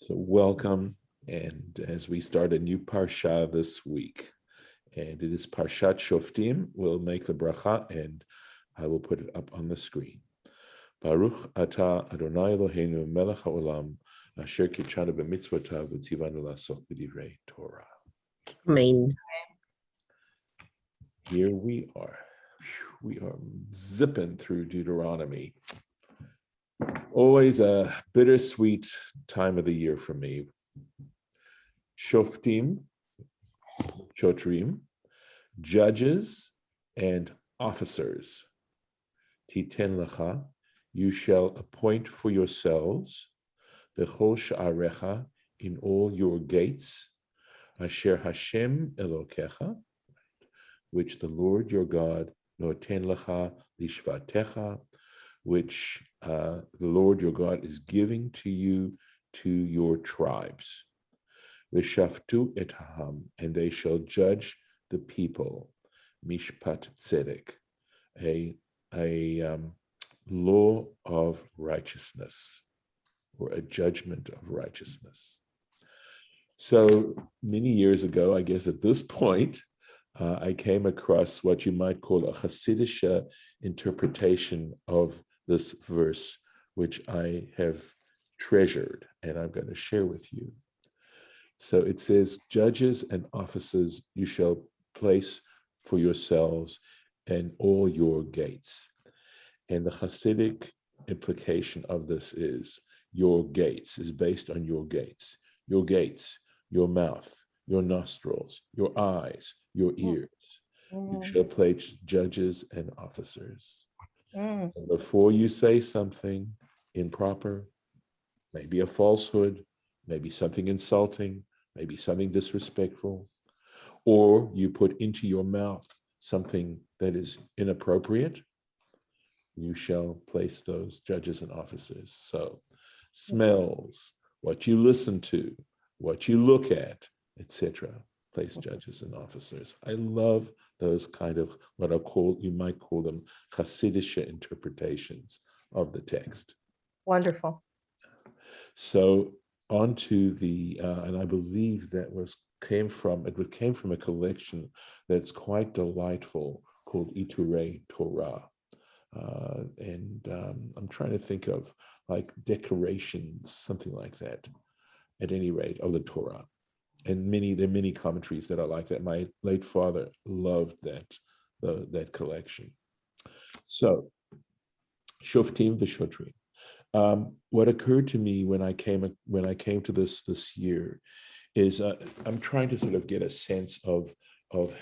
So welcome, and as we start a new Parsha this week, and it is Parshat Shoftim. We'll make the bracha, and I will put it up on the screen. Baruch atah Adonai Eloheinu melech haolam, asher kitshanu b'mitzvotav v'tzivanu la'asok b'divrei Torah. Amen. Here we are. We are zipping through Deuteronomy. Always a bittersweet time of the year for me. Shoftim, Shotrim, judges and officers. Titen lecha, you shall appoint for yourselves, bechol sha'arecha, in all your gates, asher Hashem Elokecha, which the Lord your God noten lecha lishvatecha, which the Lord your God is giving to you, to your tribes. V'shaftu et ha'am, and they shall judge the people. Mishpat tzedek, a law of righteousness, or a judgment of righteousness. So many years ago, I guess at this point, I came across what you might call a Hasidic interpretation of this verse, which I have treasured, and I'm going to share with you. So it says, judges and officers you shall place for yourselves and all your gates. And the Hasidic implication of this is your gates, is based on your gates, your mouth, your nostrils, your eyes, your ears. You shall place judges and officers. And before you say something improper, maybe a falsehood, maybe something insulting, maybe something disrespectful, or you put into your mouth something that is inappropriate, you shall place those judges and officers. So smells, what you listen to, what you look at, etc. Place judges and officers. I love those kind of what you might call them Hasidic interpretations of the text. Wonderful. So on to the, and I believe that came from a collection that's quite delightful called Iturei Torah. And I'm trying to think of like decorations, something like that, at any rate, of the Torah. And there are many commentaries that are like that. My late father loved that collection. So, Shoftim v'Shotrim. What occurred to me when I came to this year is I'm trying to sort of get a sense of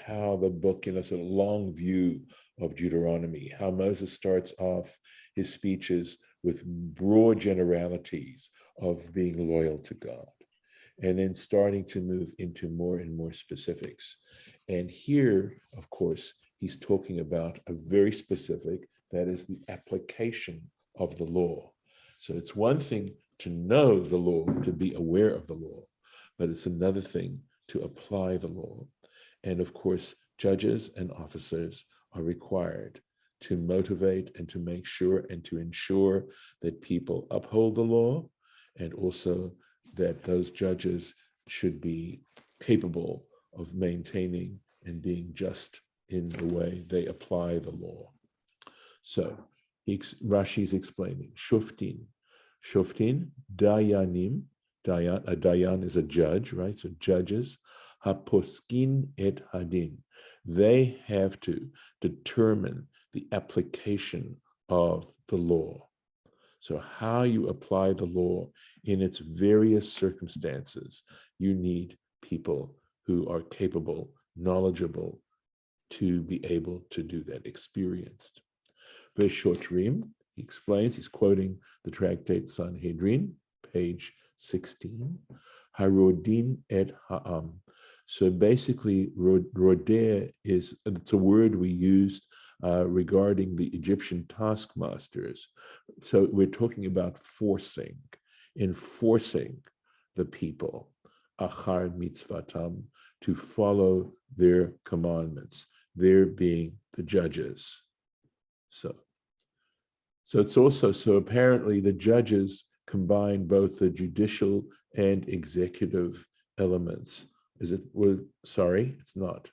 how the book, in a sort of long view of Deuteronomy, how Moses starts off his speeches with broad generalities of being loyal to God, and then starting to move into more and more specifics. And here, of course, he's talking about a very specific, that is the application of the law. So it's one thing to know the law, to be aware of the law, but it's another thing to apply the law. And of course, judges and officers are required to motivate and to make sure and to ensure that people uphold the law, and also that those judges should be capable of maintaining and being just in the way they apply the law. So Rashi's explaining, Shoftim, Dayanim, a Dayan is a judge, right? So judges, Haposkin et Hadin, they have to determine the application of the law. So how you apply the law in its various circumstances, you need people who are capable, knowledgeable, to be able to do that, experienced. Veshotrim, he explains, he's quoting the tractate Sanhedrin, page 16, Harodin et ha'am. So basically, rodeh it's a word we used regarding the Egyptian taskmasters. So we're talking about enforcing the people, achar mitzvatam, to follow their commandments, their being the judges. So it's also, so apparently the judges combine both the judicial and executive elements. Is it, well, sorry, it's not.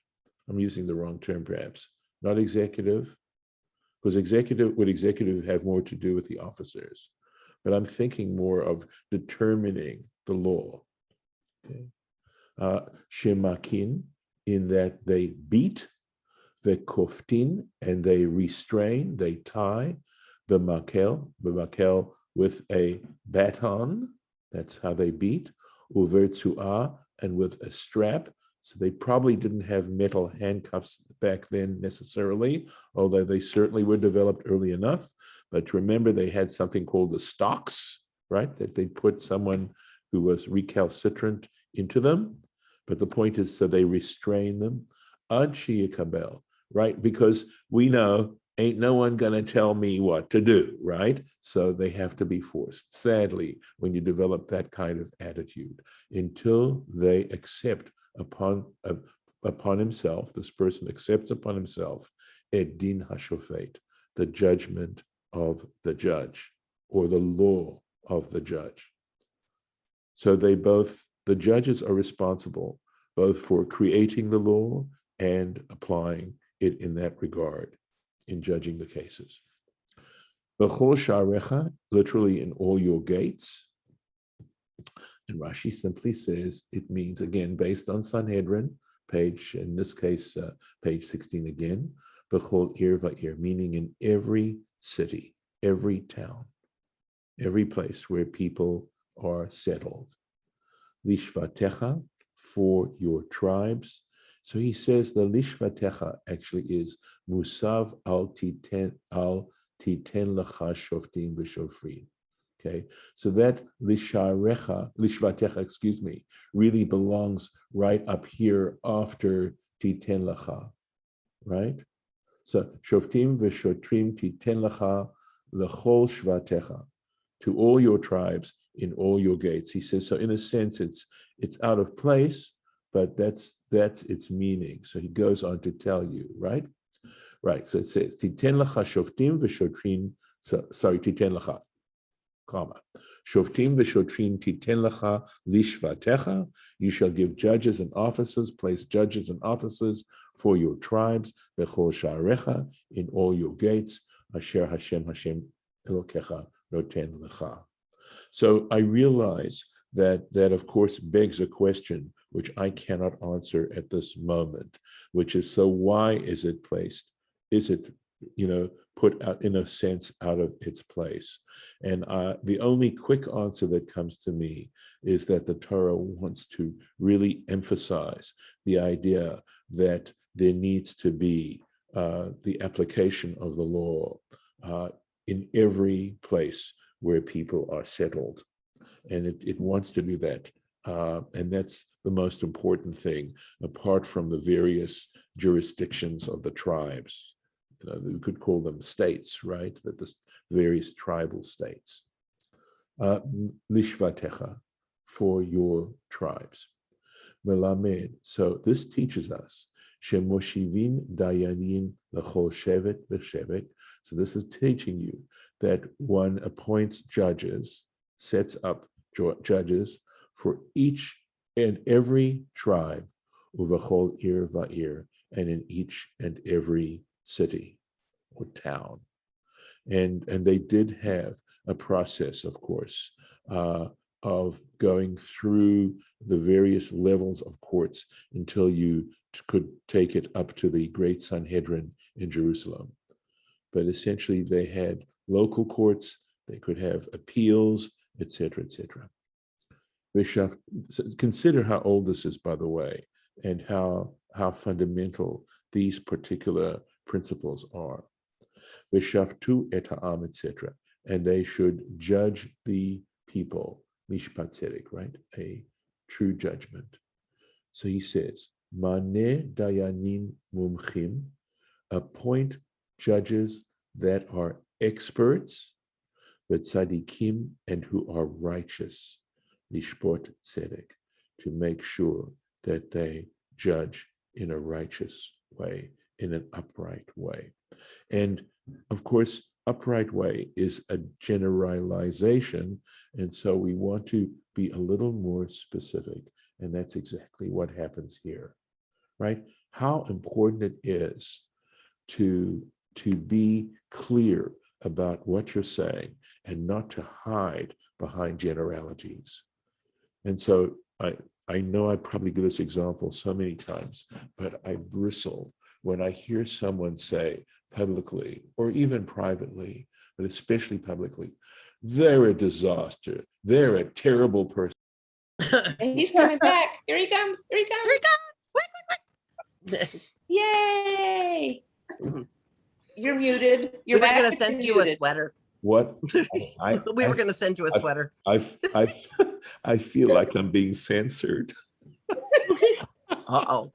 I'm using the wrong term perhaps. Not executive, because would executive have more to do with the officers? But I'm thinking more of determining the law. Okay. Shemakin, in that they beat, vekoftin, and they restrain, they tie, b'makel, with a baton, that's how they beat, uvertsuah, and with a strap. So they probably didn't have metal handcuffs back then necessarily, although they certainly were developed early enough. But remember, they had something called the stocks, right? That they put someone who was recalcitrant into them. But the point is, so they restrain them. Ad sheyikabel, right? Because we know ain't no one gonna tell me what to do, right? So they have to be forced. Sadly, when you develop that kind of attitude, until they accept upon himself, this person accepts upon himself, et din hashofet, the judgment of the judge, or the law of the judge. So the judges are responsible both for creating the law and applying it in that regard, in judging the cases. B'chol sharecha, literally in all your gates. And Rashi simply says it means, again, based on Sanhedrin, in this case, page 16 again, b'chol ir va'ir, meaning in every city, every town, every place where people are settled. Lishvatecha, for your tribes. So he says the lishvatecha actually is musav al titen lecha shoftim v'shofrim. Okay, so that lishvatecha, really belongs right up here after titen lecha, right? So shoftim v'shotrim titen lecha lechol shvatecha, to all your tribes in all your gates. He says, so in a sense, it's out of place, but that's its meaning. So he goes on to tell you, right? Right. So it says, Titen lecha shoftim v'shotrim, titen lecha, comma. Shoftim v'shotrim titen lecha lishvatecha. You shall give judges and officers, place judges and officers for your tribes, b'chol sha'arecha, in all your gates, asher Hashem Elokecha noten lecha. So I realize that of course begs a question which I cannot answer at this moment, which is, so why is it placed? Is it, put out, in a sense, out of its place? And the only quick answer that comes to me is that the Torah wants to really emphasize the idea that there needs to be the application of the law in every place where people are settled. And it wants to do that. And that's the most important thing, apart from the various jurisdictions of the tribes. We could call them states, right? That the various tribal states. Lishvatecha, for your tribes. Melamed, so this teaches us, shemoshivin dayanin lechol shevet v'shevet. So this is teaching you that one appoints judges, sets up judges for each and every tribe, uvachol ir va'ir, and in each and every city or town. And they did have a process, of course, of going through the various levels of courts until you could take it up to the Great Sanhedrin in Jerusalem. But essentially, they had local courts, they could have appeals, etc., etc. Consider how old this is, by the way, and how fundamental these particular principles are. V'shaftu et ha'am, etc. And they should judge the people, mishpat tzedek, right? A true judgment. So he says, Maneh dayanin mumchim, appoint judges that are experts, v'tzadikim, and who are righteous, lishpot tzedek, to make sure that they judge in a righteous way, in an upright way. And of course, upright way is a generalization. And so we want to be a little more specific. And that's exactly what happens here, right? How important it is to be clear about what you're saying and not to hide behind generalities. And so I know I probably give this example so many times, but I bristle when I hear someone say publicly or even privately, but especially publicly, they're a disaster. They're a terrible person. And he's coming back. Here he comes. Here he comes. Yay. You're muted. You're we were back. going to send you a sweater. What? We were going to send you a sweater. I feel like I'm being censored. Uh-oh.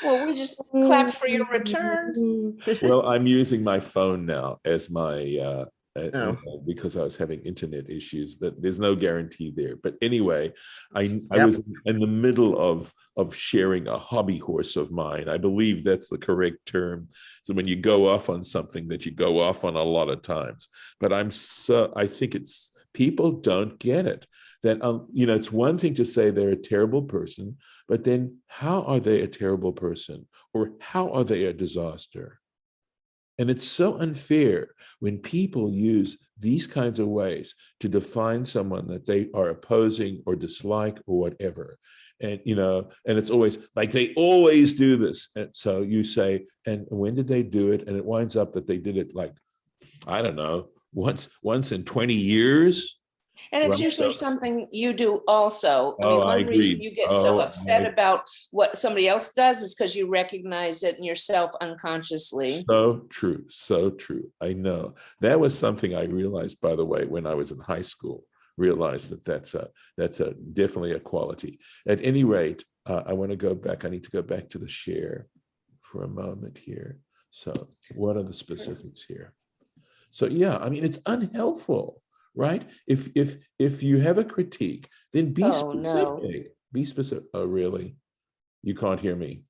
Well, we just clapped for your return. Well, I'm using my phone now as my Oh. because I was having internet issues, but there's no guarantee there. But anyway, I Yep. was in the middle of sharing a hobby horse of mine. I believe that's the correct term. So when you go off on something that you go off on a lot of times, but I think it's people don't get it. That it's one thing to say they're a terrible person, but then how are they a terrible person, or how are they a disaster? And it's so unfair when people use these kinds of ways to define someone that they are opposing or dislike or whatever. And, and it's always like, they always do this. And so you say, and when did they do it? And it winds up that they did it like, I don't know, once in 20 years. And it's Right, usually so- something you do also. I mean, I one reason agree. you get so Oh, upset about what somebody else does is because you recognize it in yourself unconsciously. So true, so true. I know. That was something I realized, by the way, when I was in high school, realized that that's a definitely a quality. At any rate, I want to go back. I need to go back to the share for a moment here. So what are the specifics here? So yeah, I mean, it's unhelpful, right? If you have a critique, then be specific. No. Be specific. Oh, really? You can't hear me?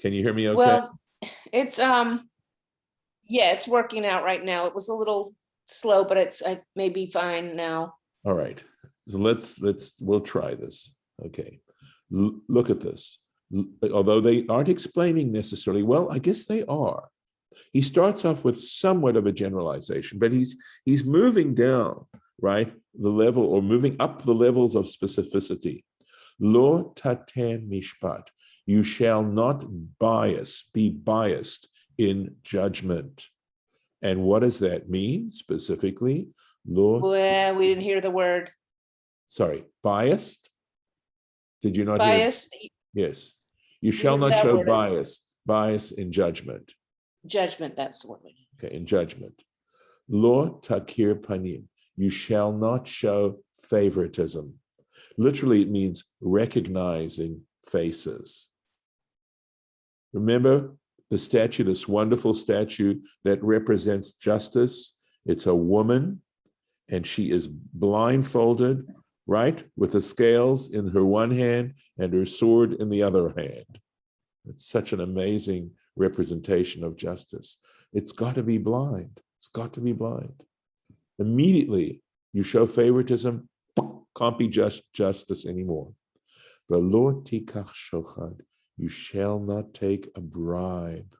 Can you hear me okay? Well, it's yeah, it's working out right now. It was a little slow, but it's may be fine now. All right. So we'll try this. Okay. Look at this. Although they aren't explaining necessarily, well, I guess they are. He starts off with somewhat of a generalization, but he's moving down, right? The level, or moving up the levels of specificity. Lo tatem mishpat. You shall not be biased in judgment. And what does that mean specifically? Well, we didn't hear the word biased. Did you not biased. hear? Yes. You shall not That show word. bias in judgment. Judgment, that's the word. Okay, in judgment. Lo takir panim. You shall not show favoritism. Literally, it means recognizing faces. Remember the statue, this wonderful statue that represents justice? It's a woman, and she is blindfolded, right? With the scales in her one hand and her sword in the other hand. It's such an amazing representation of justice. It's got to be blind. It's got to be blind. Immediately, you show favoritism, can't be justice anymore. V'lo tikach shochad. You shall not take a bribe.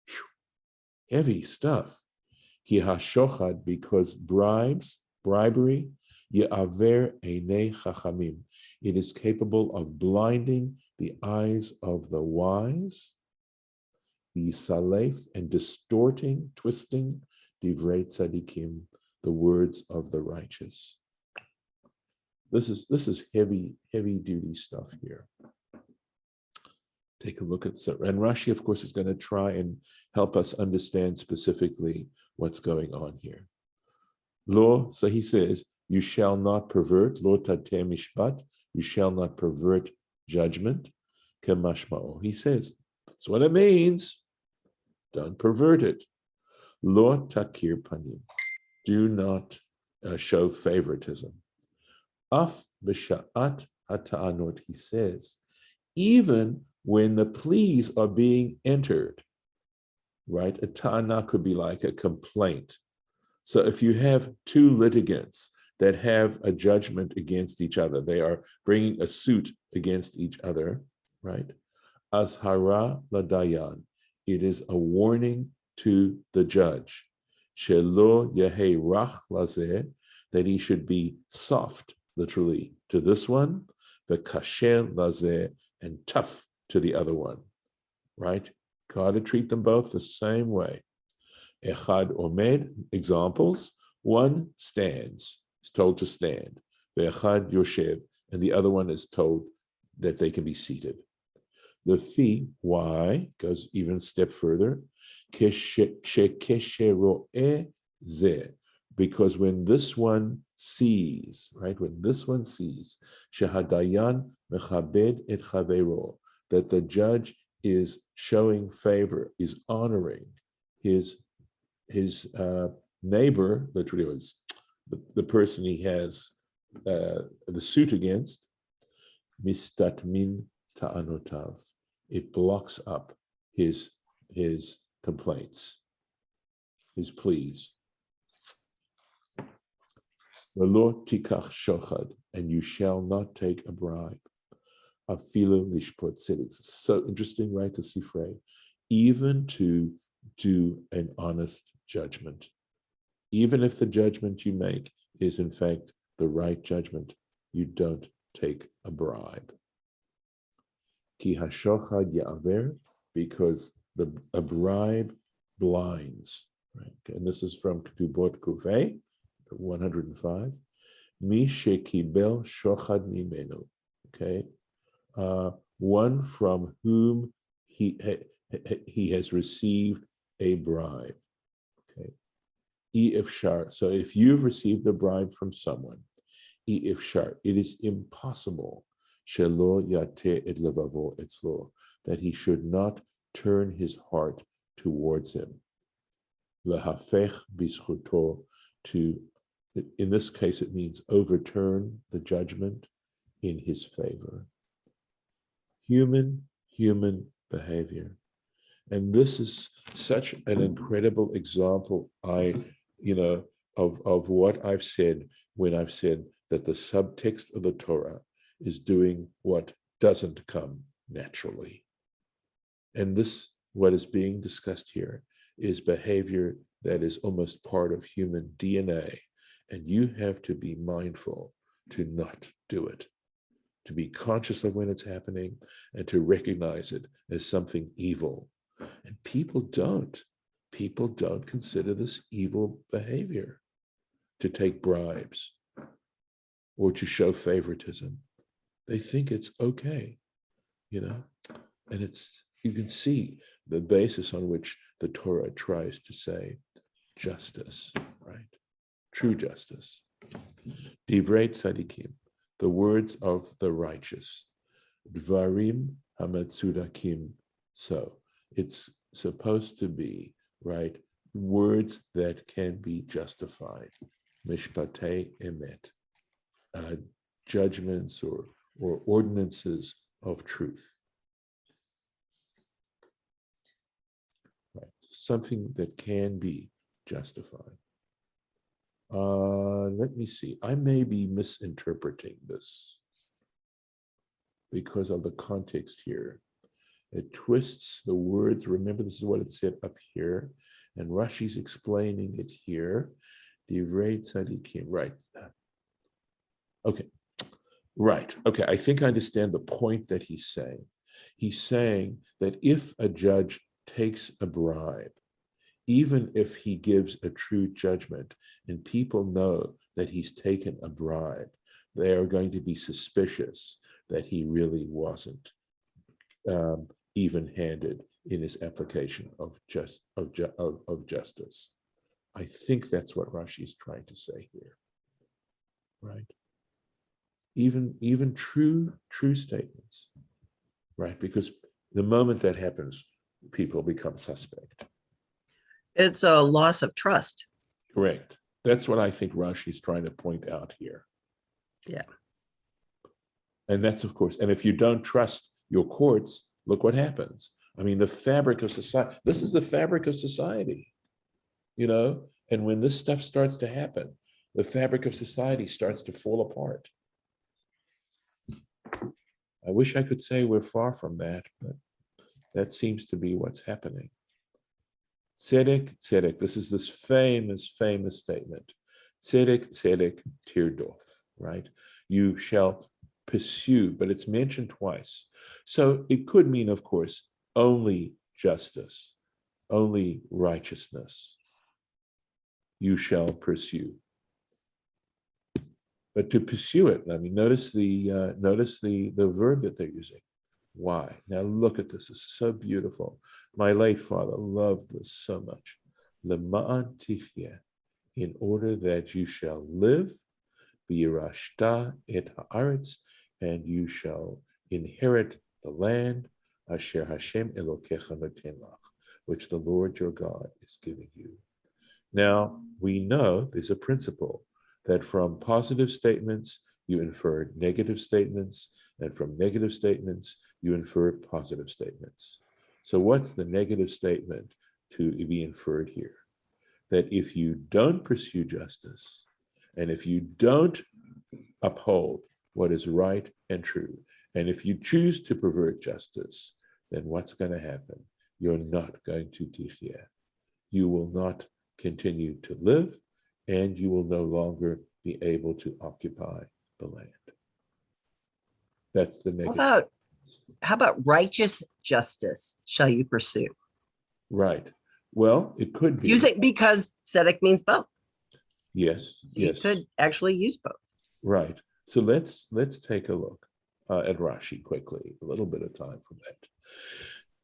Whew. Heavy stuff. Ki hashochad, because bribery, ye'aver einei chachamim. It is capable of blinding the eyes of the wise, the salef, and distorting, twisting, divrei tzadikim, the words of the righteous. This is heavy duty stuff here. Take a look at so, and Rashi, of course, is going to try and help us understand specifically what's going on here. Lo, so he says, you shall not pervert, lo tateh mishpat, you shall not pervert judgment, kemashma'o. He says, that's what it means. Don't pervert it. Lo takir panim. Do not show favoritism. Af b'sha'at hata'anot, he says, even when the pleas are being entered. right? A ta'ana could be like a complaint. So if you have two litigants that have a judgment against each other, they are bringing a suit against each other, right? Azhara ladayan. It is a warning to the judge. Shelo yehei rach lazeh, that he should be soft, literally, to this one, v'kasher lazeh, and tough to the other one, right? Got to treat them both the same way. Echad omed, examples. One stands, is told to stand. Ve'echad yoshev, and the other one is told that they can be seated. The fee, why, goes even a step further. Because when this one sees, right, when this one sees, shehadayan mechabed et chavero, that the judge is showing favor, is honoring his neighbor, literally was the person he has the suit against, mistatmin ta'anotav. It blocks up his complaints, his pleas. V'lo tikach shochad, and you shall not take a bribe. Afilu lishpot tzedek. So interesting, right? To see Frey, even to do an honest judgment, even if the judgment you make is in fact the right judgment, you don't take a bribe. Ki hashochad ya'aver, because a bribe blinds, right? And this is from Ketubot Kufay 105. Mi shekibel shochad mimenu, okay? One from whom he has received a bribe, okay? Ifshar, so if you've received a bribe from someone, ifshar, it is impossible, shelo yate et levavo etzlo, that he should not turn his heart towards him. Lehafech bischuto, to, in this case it means overturn the judgment in his favor. Human behavior. And this is such an incredible example, of what I've said when I've said that the subtext of the Torah is doing what doesn't come naturally. And this, what is being discussed here, is behavior that is almost part of human DNA. And you have to be mindful to not do it, to be conscious of when it's happening and to recognize it as something evil. And people don't consider this evil behavior, to take bribes or to show favoritism. They think it's okay, and you can see the basis on which the Torah tries to say justice, right? True justice. Divrei tzadikim, the words of the righteous. Dvarim hametzudakim, so it's supposed to be, right, words that can be justified. Mishpatei emet, judgments or ordinances of truth. Right. Something that can be justified. Let me see. I may be misinterpreting this because of the context here. It twists the words. Remember, this is what it said up here, and Rashi's explaining it here. Divrei tzadikim. Right. Okay. Right. Okay. I think I understand the point that he's saying. He's saying that if a judge takes a bribe, even if he gives a true judgment and people know that he's taken a bribe, they are going to be suspicious that he really wasn't even-handed in his application of justice. I think that's what Rashi is trying to say here, right? Even true statements, right? Because the moment that happens, people become suspect. It's a loss of trust. Correct. That's what I think Rashi is trying to point out here. Yeah. And that's, of course, and if you don't trust your courts, look what happens. I mean, the fabric of society, this is the fabric of society, and when this stuff starts to happen, the fabric of society starts to fall apart. I wish I could say we're far from that, but that seems to be what's happening. Tzedek, tzedek, this is this famous statement. Tzedek, tzedek, tirdof, right? You shall pursue, but it's mentioned twice. So it could mean, of course, only justice, only righteousness you shall pursue. But to pursue it, I mean, notice the verb that they're using. Why? Now look at this. It's so beautiful. My late father loved this so much. Lema'an tichya, in order that you shall live, v'yirashta et haaretz, and you shall inherit the land, asher Hashem Elokecha noten lach, which the Lord your God is giving you. Now we know there's a principle that from positive statements you infer negative statements, and from negative statements you infer positive statements. So what's the negative statement to be inferred here? That if you don't pursue justice, and if you don't uphold what is right and true, and if you choose to pervert justice, then what's going to happen? You're not going to tichya. You will not continue to live, and you will no longer be able to occupy the land. That's the negative. How about righteous justice shall you pursue? Right. Well, it could be. Using, because tzedek means both. Yes. So yes. You could actually use both. Right. So let's take a look at Rashi quickly. A little bit of time for that.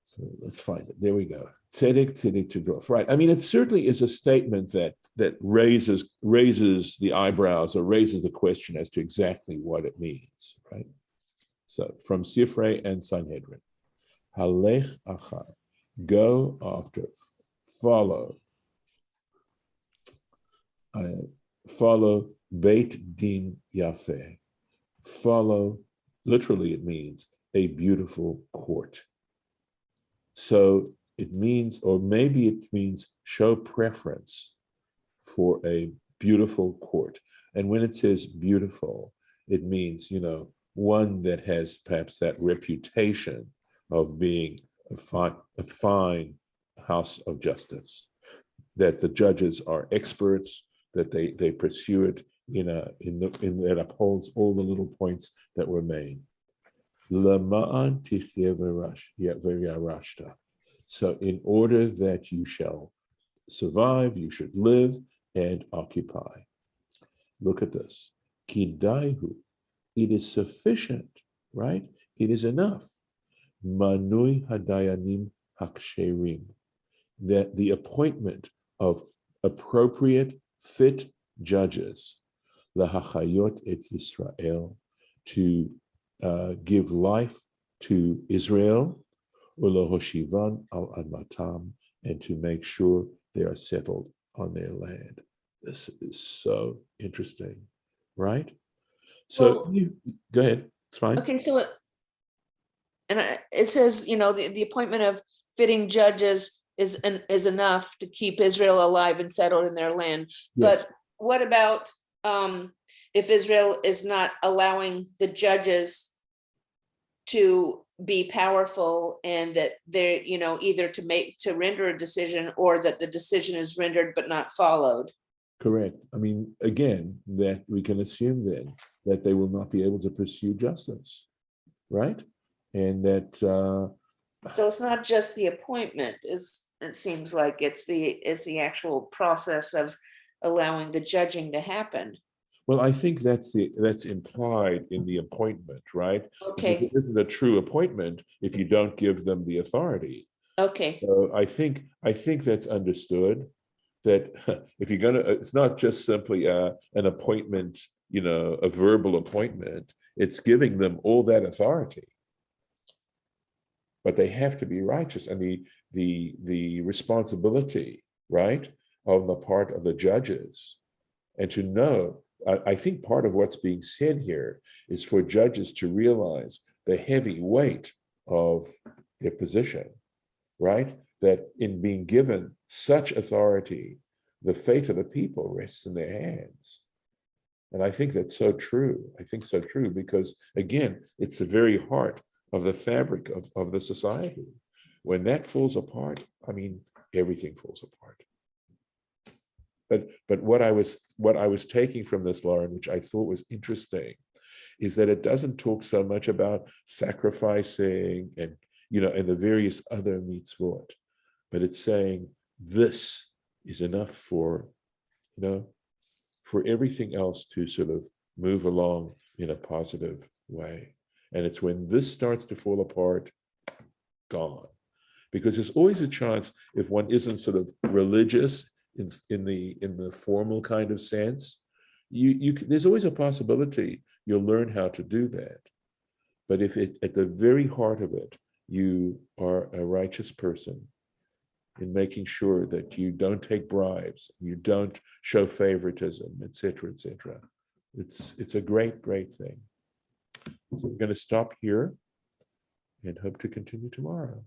So let's find it. There we go. Tzedek, tzedek tirdof. Right. I mean, it certainly is a statement that raises the eyebrows or raises the question as to exactly what it means. Right. So from Sifrei and Sanhedrin, halech achar, go after, follow Beit Din Yafeh, follow, literally it means a beautiful court. So it means, or maybe it means show preference for a beautiful court. And when it says beautiful, it means, one that has perhaps that reputation of being a fine house of justice, that the judges are experts, that they pursue it in that upholds all the little points that were made. Lema'an tichye v'yarashta. So in order that you shall survive, you should live and occupy. Look at this. Kidaihu. It is sufficient, right? It is enough. Manui hadayanim haksherim. That the appointment of appropriate, fit judges, lahachayot et Yisrael, to give life to Israel, ulohoshivan al admatam, and to make sure they are settled on their land. This is so interesting, right? So go ahead. It's fine. Okay, so it says, the appointment of fitting judges is enough to keep Israel alive and settled in their land. Yes. But what about if Israel is not allowing the judges to be powerful, and that they're, either to render a decision, or that the decision is rendered but not followed? Correct. I mean, again, that we can assume then that they will not be able to pursue justice, right? And that so it's not just the appointment, it seems like it's the actual process of allowing the judging to happen. well, I think that's implied in the appointment, right? Okay. Because this is a true appointment if you don't give them the authority. Okay. So I think that's understood, that if you're gonna, it's not just simply an appointment, a verbal appointment. It's giving them all that authority, but they have to be righteous, and the responsibility, right, on the part of the judges, and to know. I think part of what's being said here is for judges to realize the heavy weight of their position, right? That in being given such authority, the fate of the people rests in their hands. And I think that's so true. I think so true because, again, it's the very heart of the fabric of the society. When that falls apart, I mean, everything falls apart. But what I was taking from this, Lauren, which I thought was interesting, is that it doesn't talk so much about sacrificing and and the various other mitzvot, but it's saying this is enough for for everything else to sort of move along in a positive way. And it's when this starts to fall apart, gone. Because there's always a chance, if one isn't sort of religious in the formal kind of sense, there's always a possibility you'll learn how to do that. But if at the very heart of it, you are a righteous person in making sure that you don't take bribes, you don't show favoritism, etc., etc. It's a great, great thing. So we're going to stop here and hope to continue tomorrow.